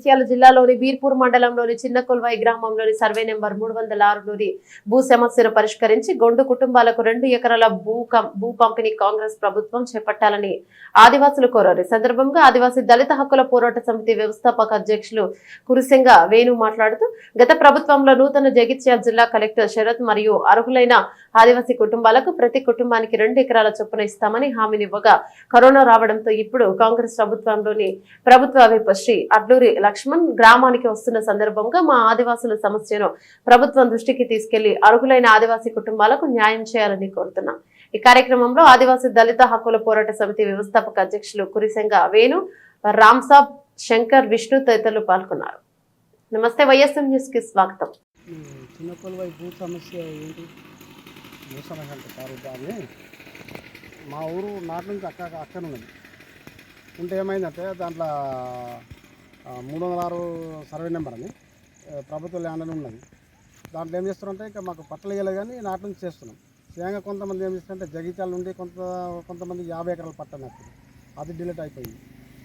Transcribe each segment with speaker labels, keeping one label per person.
Speaker 1: జగిత్యాల జిల్లాలోని బీర్పూర్ మండలంలోని చిన్నకొల్వాయి గ్రామంలోని సర్వే నెంబర్ 306లోని భూ సమస్యను పరిష్కరించి గొండు కుటుంబాలకు 2 ఎకరాల భూ పంపిణీ కాంగ్రెస్ ప్రభుత్వం చేపట్టాలని ఆదివాసులు కోరారు. ఈ సందర్భంగా ఆదివాసీ దళిత హక్కుల పోరాట సమితి వ్యవస్థాపక అధ్యక్షులు కురిసెంగ వేణు మాట్లాడుతూ గత ప్రభుత్వంలో నూతన జగిత్యాల జిల్లా కలెక్టర్ శరత్ మరియు అర్హులైన ఆదివాసీ కుటుంబాలకు ప్రతి కుటుంబానికి 2 ఎకరాల చొప్పున ఇస్తామని హామీనివ్వగా కరోనా రావడంతో ఇప్పుడు కాంగ్రెస్ ప్రభుత్వంలోని ప్రభుత్వ విప్ శ్రీ అడ్లూరి లక్ష్మణ్ గ్రామానికి వస్తున్న సందర్భంగా మా ఆదివాసుల సమస్యను ప్రభుత్వం దృష్టికి తీసుకెళ్లి అర్హులైన ఆదివాసీ కుటుంబాలకు న్యాయం చేయాలని కోరుతున్నాం. ఈ కార్యక్రమంలో ఆదివాసీ దళిత హక్కుల పోరాట సమితి వ్యవస్థాపక అధ్యక్షులు కురిసెంగ వేణు, రామ్సాబ్, శంకర్, విష్ణు తదితరులు పాల్గొన్నారు. నమస్తే, వైఎస్ఎం న్యూస్ కి స్వాగతం.
Speaker 2: మా ఊరు నాటి నుంచి అక్కడ ఉన్నది ఉంటే ఏమైందంటే దాంట్లో 306 సర్వే నెంబర్ అని ప్రభుత్వ ల్యాండ్ అని ఉన్నది. దాంట్లో ఏం చేస్తున్నారంటే ఇంకా మాకు పట్టలు వేయలేదు కానీ నాటి నుంచి చేస్తున్నాం. స్వయంగా కొంతమంది ఏం చేస్తారంటే జగిత్యాల నుండి కొంతమంది 50 ఎకరాలు పట్టని అది డిలీట్ అయిపోయింది.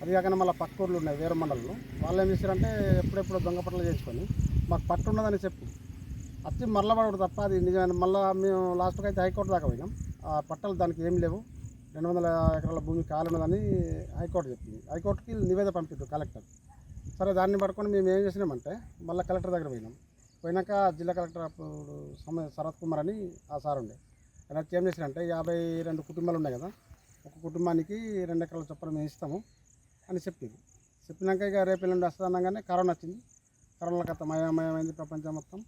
Speaker 2: అది కాకుండా మళ్ళీ పక్క ఊర్లు ఉన్నాయి వేరే మండలంలో. వాళ్ళు ఏం చేస్తారంటే ఎప్పుడెప్పుడో దొంగ పట్టలు చేసుకొని మాకు పట్టు ఉన్నదని చెప్పి వచ్చి మరల పడదు తప్ప అది నిజమైన. మళ్ళీ మేము లాస్ట్కి అయితే హైకోర్టు దాకా పోయినాం. ఆ పట్టలు దానికి ఏం లేవు, 200 ఎకరాల భూమి ఖాళీ ఉన్నదని హైకోర్టు చెప్పింది. హైకోర్టుకి నివేదిక పంపిద్దు కలెక్టర్. సరే, దాన్ని పట్టుకొని మేము ఏం చేసినామంటే మళ్ళీ కలెక్టర్ దగ్గర పోయినాక జిల్లా కలెక్టర్ అప్పుడు శరత్ కుమార్ అని ఆ సార్ ఉండే. ఆయన ఏం చేసినంటే 52 కుటుంబాలు ఉన్నాయి కదా, ఒక కుటుంబానికి 2 ఎకరాల చొప్పున మేము ఇస్తాము అని చెప్పినాక ఇక రేపు ఎల్లుండి వస్తుంది అనగానే కరోనా వచ్చింది. కరోనా కథ మయమైంది, ప్రపంచం మొత్తం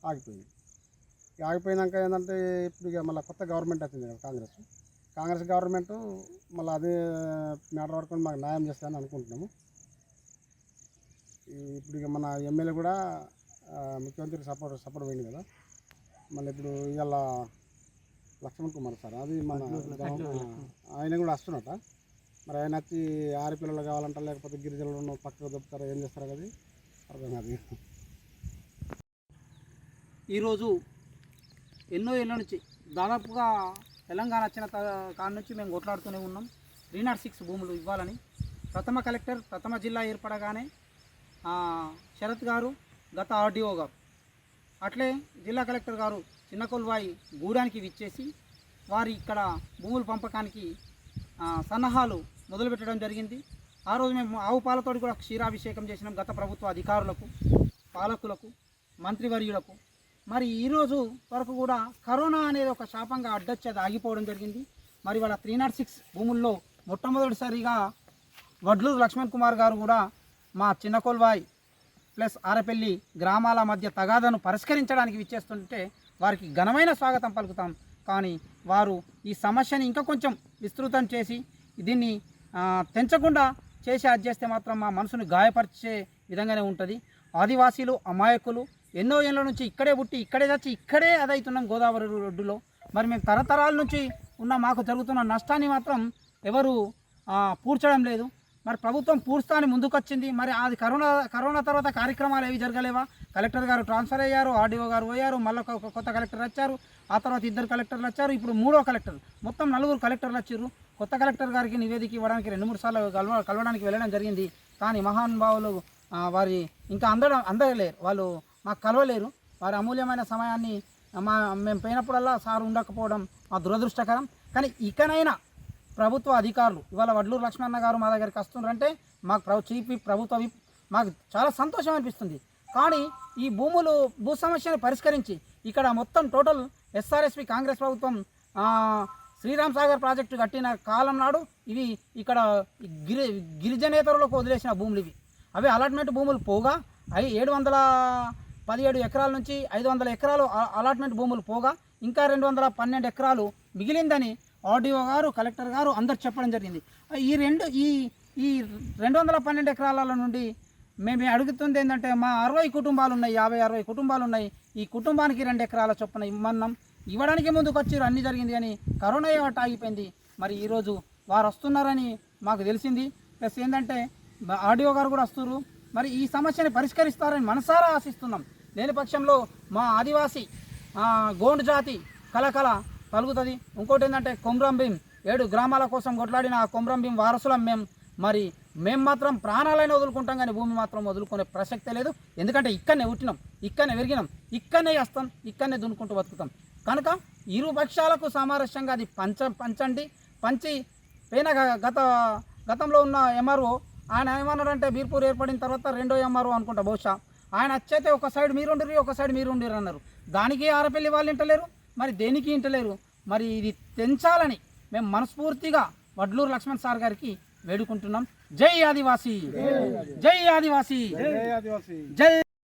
Speaker 2: ఆగిపోయింది. ఆగిపోయినాక ఏంటంటే ఇప్పుడు ఇక మళ్ళీ కొత్త గవర్నమెంట్ వచ్చింది కదా కాంగ్రెస్ గవర్నమెంట్. మళ్ళీ అదే మ్యాటర్ వరకు మాకు న్యాయం చేస్తారని అనుకుంటున్నాము. ఇప్పుడు ఇక మన ఎమ్మెల్యే కూడా ముఖ్యమంత్రికి సపోర్ట్ పోయింది కదా. మళ్ళీ ఇప్పుడు ఇవాళ లక్ష్మణ్ కుమార్ సార్ అది మన ఆయన కూడా వస్తున్నట. మరి ఆయన వచ్చి 6 పిల్లలు కావాలంట, లేకపోతే గిరిజనులను పక్కకు దొప్పుతారో ఏం చేస్తారో అది అర్థం కాదు.
Speaker 3: ఈరోజు ఎన్నో ఏళ్ళ నుంచి దాదాపుగా తెలంగాణ వచ్చిన కాడ నుంచి మేము కొట్లాడుతూనే ఉన్నాం 306 భూములు ఇవ్వాలని. ప్రథమ కలెక్టర్ ప్రథమ జిల్లా ఏర్పడగానే శరత్ గారు, గత ఆర్డీఓ గారు, అట్లే జిల్లా కలెక్టర్ గారు చిన్నకొల్వాయి గూడానికి విచ్చేసి వారి ఇక్కడ భూముల పంపకానికి సన్నాహాలు మొదలుపెట్టడం జరిగింది. ఆ రోజు మేము ఆవు పాలతోటి కూడా క్షీరాభిషేకం చేసినాం గత ప్రభుత్వ అధికారులకు, పాలకులకు, మంత్రివర్యులకు. మరి ఈరోజు వరకు కూడా కరోనా అనేది ఒక శాపంగా అడ్డొచ్చేది ఆగిపోవడం జరిగింది. మరి వాళ్ళ 306 భూముల్లో మొట్టమొదటిసారిగా వడ్లూరు లక్ష్మణ్ కుమార్ గారు కూడా మా చిన్నకొల్వాయి ప్లస్ ఆరపల్లి గ్రామాల మధ్య తగాదాను పరిష్కరించడానికి విచ్చేస్తుంటే వారికి ఘనమైన స్వాగతం పలుకుతాం. కానీ వారు ఈ సమస్యని ఇంకా కొంచెం విస్తృతం చేసి దీన్ని తెంచకుండా చేసి అది చేస్తే మాత్రం మా మనసును గాయపరిచే విధంగానే ఉంటుంది. ఆదివాసీలు అమాయకులు, ఎన్నో ఏళ్ళ నుంచి ఇక్కడే పుట్టి ఇక్కడే చచ్చి ఇక్కడే అదవుతున్నాం గోదావరి రోడ్డులో. మరి మేము తరతరాల నుంచి ఉన్న మాకు జరుగుతున్న నష్టాన్ని మాత్రం ఎవరు పూడ్చడం లేదు. మరి ప్రభుత్వం పూడ్స్తాని ముందుకొచ్చింది. మరి అది కరోనా తర్వాత కార్యక్రమాలు ఏవి జరగలేవా? కలెక్టర్ గారు ట్రాన్స్ఫర్ అయ్యారు, ఆర్డీఓ గారు పోయారు, మళ్ళీ కొత్త కలెక్టర్ వచ్చారు, ఆ తర్వాత 2 కలెక్టర్లు వచ్చారు, ఇప్పుడు 3వ కలెక్టర్, మొత్తం 4 కలెక్టర్లు వచ్చారు. కొత్త కలెక్టర్ గారికి నివేదిక ఇవ్వడానికి 2-3 సార్లు కలవడానికి వెళ్ళడం జరిగింది. కానీ మహానుభావులు వారి ఇంకా అందలేరు, వాళ్ళు మాకు కలవలేరు. వారి అమూల్యమైన సమయాన్ని మేము పోయినప్పుడల్లా సార్ ఉండకపోవడం మా దురదృష్టకరం. కానీ ఇకనైనా ప్రభుత్వ అధికారులు, ఇవాళ వడ్లూరు లక్ష్మణ గారు మా దగ్గరికి వస్తున్నారంటే మాకు చీఫ్ విప్, ప్రభుత్వ విప్, మాకు చాలా సంతోషం అనిపిస్తుంది. కానీ ఈ భూ సమస్యను పరిష్కరించి ఇక్కడ మొత్తం టోటల్ ఎస్ఆర్ఎస్పి కాంగ్రెస్ ప్రభుత్వం శ్రీరామ్ సాగర్ ప్రాజెక్టు కట్టిన కాలం నాడు ఇవి ఇక్కడ గిరిజనేతరులకు వదిలేసిన భూములు ఇవి. అవి అలాట్మెంట్ భూములు పోగా 717 ఎకరాల నుంచి 500 ఎకరాలు అలాట్మెంట్ భూములు పోగా ఇంకా 212 ఎకరాలు మిగిలిందని ఆర్డీఓ గారు, కలెక్టర్ గారు అందరు చెప్పడం జరిగింది. ఈ 212 ఎకరాల నుండి మేము అడుగుతుంది ఏంటంటే మా 60 కుటుంబాలు ఉన్నాయి, 50-60 కుటుంబాలు ఉన్నాయి. ఈ కుటుంబానికి 2 ఎకరాల చొప్పున ఇమ్మన్నాం. ఇవ్వడానికి ముందుకు వచ్చారు, అన్నీ జరిగింది. కానీ కరోనా ఏమట ఆగిపోయింది. మరి ఈరోజు వారు వస్తున్నారని మాకు తెలిసింది. ప్లస్ ఏంటంటే ఆర్డీఓ గారు కూడా వస్తున్నారు. మరి ఈ సమస్యని పరిష్కరిస్తారని మనసారా ఆశిస్తున్నాం. లేని పక్షంలో మా ఆదివాసీ గోండ్ జాతి కలకల పలుకుతుంది. ఇంకోటి ఏంటంటే కొమ్రం భీం 7 గ్రామాల కోసం కొట్లాడిన ఆ కొమ్రం భీం వారసులం మేము. మరి మేము మాత్రం ప్రాణాలైనా వదులుకుంటాం కానీ భూమి మాత్రం వదులుకునే ప్రసక్తే లేదు. ఎందుకంటే ఇక్కడనే పుట్టినాం, ఇక్కడనే పెరిగినాం, ఇక్కడనే చేస్తాం, ఇక్కడనే దున్నుకుంటూ బతుకుతాం. కనుక ఇరు పక్షాలకు సామరస్యంగా అది పంచి పైన గతంలో ఉన్న ఎంఆర్ఓ ఆయన ఏమన్నాడంటే బీర్పూర్ ఏర్పడిన తర్వాత రెండో ఎంఆర్ఓ అనుకుంటా బహుశా ఆయన వచ్చైతే ఒక సైడ్ మీరుండిరి ఒక సైడ్ మీరుండిరు అన్నారు. దానికి ఆరపల్లి వాళ్ళు ఇంటలేరు, మరి దేనికి ఇంటలేరు. మరి ఇది తెంచాలని మేము మనస్ఫూర్తిగా వడ్లూరు లక్ష్మణ్ సార్ గారికి వేడుకుంటున్నాం. జై ఆదివాసీ, జై ఆదివాసీ,
Speaker 2: జై ఆదివాసీ.
Speaker 3: జై